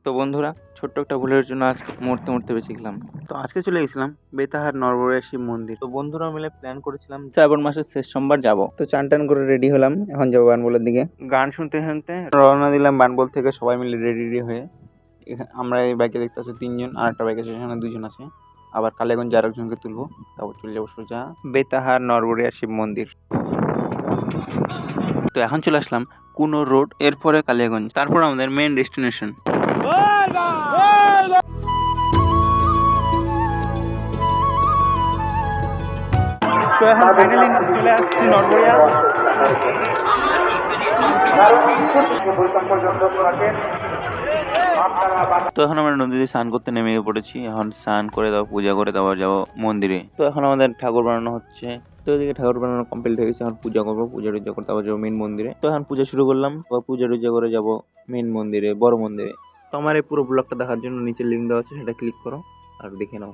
তো বন্ধুরা, ছোট্ট একটা ভুলের জন্য আজ মরতে বেঁচে গেলাম। তো আজকে চলে গেছিলাম বেতাহার নরবরিয়া শিব মন্দির। তো বন্ধুরা মিলে প্ল্যান করেছিলাম শ্রাবণ মাসের শেষ সোমবার যাব। তো চান টান করে রেডি হলাম, এখন যাবো বানবলের দিকে। গান শুনতে শুনতে রওনা দিলাম বানবল থেকে, সবাই মিলে রেডি হয়ে। আমরা এই বাইকে দেখতে পাচ্ছি 3 জন, আর একটা বাইকে সেখানে 2 জন আছে। আবার কালীগঞ্জ আর একজনকে তুলবো, তারপর চলে যাবো সোজা বেতাহার নরবরিয়া শিব মন্দির। তো এখন চলে আসলাম কুনো রোড, এরপরে কালিয়াগঞ্জ, তারপর আমাদের মেইন ডেস্টিনেশন। তো এখন ফাইনালি চলে আসছি নরবরিয়া। তো এখন আমরা নদীতে স্নান করতে নেমে পড়েছি। এখন স্নান করে দাও, পূজা করে তারপর যাবো মন্দিরে। তো এখন আমাদের ঠাকুর বানানো হচ্ছে। তো এদিকে ঠাকুর বানানো কমপ্লিট হয়ে গেছে, এখন পূজা করবো। পূজা টুজা করে তারপর যাবো মেন মন্দিরে। তো এখন পূজা শুরু করলাম, পূজা টুজা করে যাবো মেন মন্দিরে, বড় মন্দিরে। তো আমার এই পুরো ব্লগটা দেখার জন্য নিচে লিঙ্ক দেওয়া আছে, সেটা ক্লিক করো আর দেখে নাও।